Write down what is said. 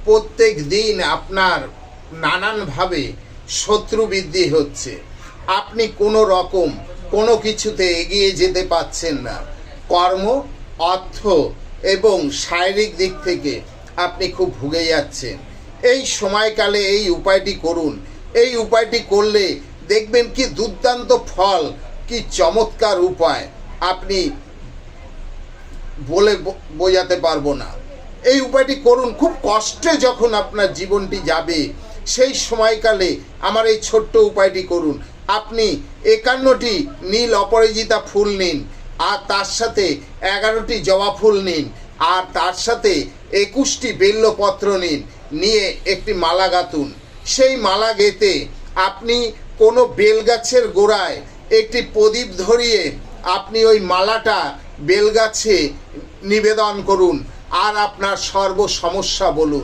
প্রত্যেক দিন আপনার নানানভাবে শত্রু বৃদ্ধি হচ্ছে, আপনি কোনো রকম কোনো কিছুতে এগিয়ে যেতে পারছেন না। কর্ম, অর্থ এবং শারীরিক দিক থেকে আপনি খুব ভুগে যাচ্ছেন। এই সময়কালে এই উপায়টি করুন। এই উপায়টি করলে দেখবেন কি দুর্দান্ত ফল, কি চমৎকার উপায়, আপনি বলে বোঝাতে পারবো না। এই উপায়টি করুন। খুব কষ্টে যখন আপনার জীবনটি যাবে সেই সময়কালে আমার এই ছোট্ট উপায়টি করুন। আপনি 51টি নীল অপরাজিতা ফুল নিন, আর তার সাথে 11টি জবা ফুল নিন, আর তার সাথে 21টি বেল্লপত্র নিন, নিয়ে একটি মালা গাঁথুন। সেই মালা গেঁথে আপনি কোনো বেলগাছের গোড়ায় একটি প্রদীপ ধরিয়ে আপনি ওই মালাটা বেলগাছে নিবেদন করুন, আর আপনার সর্ব সমস্যা বলুন।